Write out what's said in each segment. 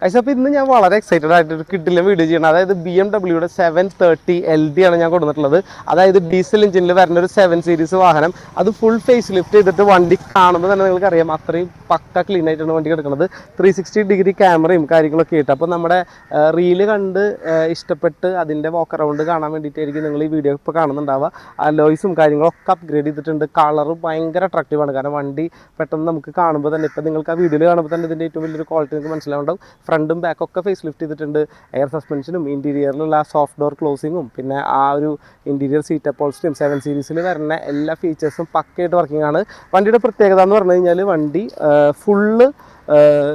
അപ്പോൾ ഇന്ന് ഞാൻ വളരെ എക്സൈറ്റഡ് ആയിട്ട് ഒരു കിഡിലെ വീഡിയോ ചെയ്യണം. അതായത് BMW 730 LD ആണ് ഞാൻ കൊടുത്തിട്ടുള്ളത്. അതായത് ഡീസൽ എഞ്ചിനിൽ വരുന്ന ഒരു 7 സീരീസ് വാഹനം. അത് ഫുൾ ഫേസ് ലിഫ്റ്റ് ചെയ്തിട്ട് വണ്ടി കാണുമ്പോൾ തന്നെ നിങ്ങൾക്ക് അറിയാം അത്രയും പക്ക ക്ലീൻ ആയിട്ടാണ് വണ്ടി കിടക്കുന്നത്. 360 ക്യാമറയും കാര്യങ്ങളൊക്കെ ആയിട്ട്. അപ്പോൾ നമ്മുടെ റീല് കണ്ട് ഇഷ്ടപ്പെട്ട് അതിൻ്റെ വാക്ക് അറൗണ്ട് കാണാൻ വേണ്ടിയിട്ടായിരിക്കും നിങ്ങൾ ഈ വീഡിയോ ഇപ്പോൾ കാണുന്നുണ്ടാവുക. അലോയ്സും കാര്യങ്ങളൊക്കെ അപ്ഗ്രേഡ് ചെയ്തിട്ടുണ്ട്. കളറും ഭയങ്കര അട്രാക്റ്റീവാണ്. കാരണം വണ്ടി പെട്ടെന്ന് നമുക്ക് കാണുമ്പോൾ തന്നെ, ഇപ്പോൾ നിങ്ങൾക്ക് ആ വീഡിയോയിൽ കാണുമ്പോൾ തന്നെ ഇതിൻ്റെ ഏറ്റവും വലിയൊരു ക്വാളിറ്റി നിങ്ങൾക്ക് മനസ്സിലാവുണ്ടാവും. ഫ്രണ്ടും ബാക്കൊക്കെ ഫേസ് ലിഫ്റ്റ് ചെയ്തിട്ടുണ്ട്. എയർ സസ്പെൻഷനും ഇൻറ്റീരിയറിലുള്ള സോഫ്റ്റ് ഡോർ ക്ലോസിങ്ങും പിന്നെ ആ ഒരു ഇൻറ്റീരിയർ സീറ്റ് അപ്പോൾസ്റ്ററിയും 7 സീരീസിൽ വരുന്ന എല്ലാ ഫീച്ചേഴ്സും പക്കയായിട്ട് വർക്കിംഗ് ആണ്. വണ്ടിയുടെ പ്രത്യേകത എന്ന് പറഞ്ഞു കഴിഞ്ഞാൽ വണ്ടി ഫുള്ള്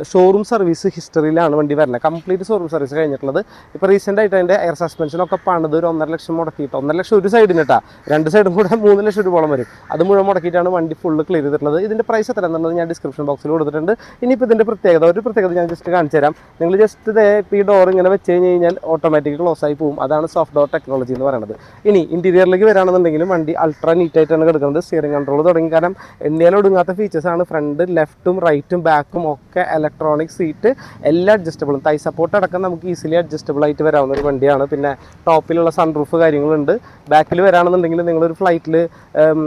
ഷോറൂം സർവീസ് ഹിസ്റ്ററിയിലാണ് വണ്ടി വരുന്നത്. കംപ്ലീറ്റ് ഷോറൂം സർവീസ് കഴിഞ്ഞിട്ടുള്ളത്. ഇപ്പോൾ റീസെൻ്റ് ആയിട്ട് അതിൻ്റെ എയർ സസ്പെൻഷനൊക്കെ പണിത് ഒരു 1.5 ലക്ഷം മുടക്കിയിട്ട്, 1.5 ലക്ഷം ഒരു സൈഡിന് കേട്ടോ, 2 സൈഡും കൂടെ 3 ലക്ഷം രൂപയോളം വരും. അത് മുഴുവൻ മുടക്കിയിട്ടാണ് വണ്ടി ഫുള്ള് ക്ലിയർ ചെയ്തിട്ടുള്ളത്. ഇതിൻ്റെ പ്രൈസ് എത്ര എന്നുള്ളത് ഞാൻ ഡിസ്ക്രിപ്ഷൻ ബോക്സിൽ കൊടുത്തിട്ടുണ്ട്. ഇനിയിപ്പോൾ ഇതിൻ്റെ ഒരു പ്രത്യേകത ഞാൻ ജസ്റ്റ് കാണിച്ചു തരാം. നിങ്ങൾ ജസ്റ്റ് ഇപ്പോൾ ഈ ഡോർ ഇങ്ങനെ വെച്ച് കഴിഞ്ഞാൽ ഓട്ടോമാറ്റിക് ക്ലോസ് ആയി പോകും. അതാണ് സോഫ്റ്റ് ഡോർ ടെക്നോളജി എന്ന് പറയുന്നത്. ഇനി ഇൻറ്റീരിയറിലേക്ക് വരാണെന്നുണ്ടെങ്കിലും വണ്ടി അൾട്രാ നീറ്റായിട്ടാണ് കിടക്കുന്നത്. സ്റ്റിയറിംഗ് കൺട്രോൾ തുടങ്ങി. കാരണം എണ്ണയിൽ ഒടുങ്ങാത്ത ഫീച്ചേഴ്സാണ്. ഫ്രണ്ട് ലെഫ്റ്റും റൈറ്റും ബാക്കും ഒക്കെ ഇലക്ട്രോണിക് സീറ്റ്, എല്ലാം അഡ്ജസ്റ്റബിളും. തൈ സപ്പോർട്ട് അടക്കം നമുക്ക് ഈസിലി അഡ്ജസ്റ്റബിൾ ആയിട്ട് വരാവുന്ന ഒരു വണ്ടിയാണ്. പിന്നെ ടോപ്പിലുള്ള സൺറൂഫ് കാര്യങ്ങളുണ്ട്. ബാക്കിൽ വരാണെന്നുണ്ടെങ്കിൽ നിങ്ങളൊരു ഫ്ലൈറ്റിൽ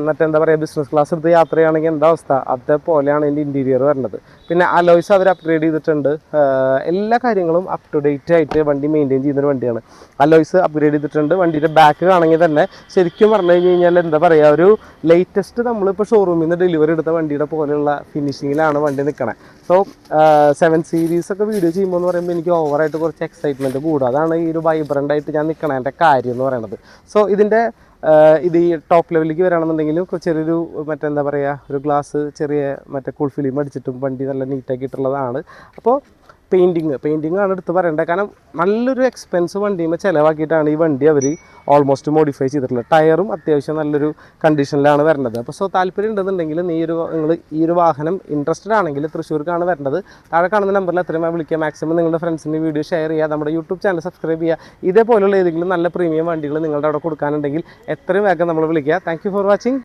മറ്റെന്താ പറയുക ബിസിനസ് ക്ലാസ് എടുത്ത് യാത്ര ചെയ്യുകയാണെങ്കിൽ എന്താ അവസ്ഥ, അതേപോലെയാണ് ഇതിൻ്റെ ഇൻറ്റീരിയർ വരുന്നത്. പിന്നെ അലോയ്സ് അവർ അപ്ഗ്രേഡ് ചെയ്തിട്ടുണ്ട്. എല്ലാ കാര്യങ്ങളും അപ് ടു ഡേറ്റ് ആയിട്ട് വണ്ടി മെയിൻറ്റെയിൻ ചെയ്യുന്നൊരു വണ്ടിയാണ്. അലോയ്സ് അപ്ഗ്രേഡ് ചെയ്തിട്ടുണ്ട്. വണ്ടിയുടെ ബാക്ക് കാണണമെങ്കിൽ തന്നെ ശരിക്കും പറഞ്ഞു കഴിഞ്ഞാൽ എന്താ പറയുക, ഒരു ലേറ്റസ്റ്റ് നമ്മളിപ്പോൾ ഷോറൂമിൽ നിന്ന് ഡെലിവറി എടുത്ത വണ്ടിയുടെ പോലെയുള്ള ഫിനിഷിങ്ങിലാണ് വണ്ടി നിൽക്കണത്. സോ 7 സീരീസ് ഒക്കെ വീഡിയോ ചെയ്യുമ്പോൾ എന്ന് പറയുമ്പോൾ എനിക്ക് ഓവറായിട്ട് കുറച്ച് എക്സൈറ്റ്മെൻറ്റ് കൂടും. അതാണ് ഈ ഒരു വൈബ്രൻ്റ് ആയിട്ട് ഞാൻ നിൽക്കണതിൻ്റെ കാര്യം എന്ന് പറയുന്നത്. സോ ഇതിൻ്റെ ഇത് ഈ ടോപ്പ് ലെവലിലേക്ക് വരാണെന്നുണ്ടെങ്കിലും ചെറിയൊരു മറ്റെന്താ പറയുക, ഒരു ഗ്ലാസ് ചെറിയ മറ്റേ കൂൾ ഫിലിം അടിച്ചിട്ടും വണ്ടി നല്ല നീറ്റാക്കിയിട്ടുള്ളതാണ്. അപ്പോൾ പെയിൻറ്റിങ് ആണ് എടുത്ത് പറയേണ്ടത്. കാരണം നല്ലൊരു എക്സ്പെൻസ് വണ്ടിയുമ്പോൾ ചിലവാക്കിയിട്ടാണ് ഈ വണ്ടി അവർ ഓൾമോസ്റ്റ് മോഡിഫൈ ചെയ്തിട്ടുള്ളത്. ടയറും അത്യാവശ്യം നല്ലൊരു കണ്ടീഷനിലാണ് വരുന്നത്. അപ്പോൾ താല്പര്യം ഉണ്ടെന്നുണ്ടെങ്കിൽ നിങ്ങൾ ഈ ഒരു വാഹനം ഇൻട്രസ്റ്റഡ് ആണെങ്കിൽ തൃശ്ശൂർക്കാണ് വരുന്നത്. താഴെ കാണുന്ന നമ്പറിൽ എത്രയും വിളിക്കുക. മാക്സിമം നിങ്ങളുടെ ഫ്രണ്ട്സിന് വീഡിയോ ഷെയർ ചെയ്യുക. നമ്മുടെ യൂട്യൂബ് ചാനൽ സബ്സ്ക്രൈബ് ചെയ്യുക. ഇതേപോലുള്ള ഏതെങ്കിലും നല്ല പ്രീമിയം വണ്ടികൾ നിങ്ങളുടെ അവിടെ കൊടുക്കാനുണ്ടെങ്കിൽ എത്രയും വേഗം നമ്മൾ വിളിക്കുക. Thank you for watching.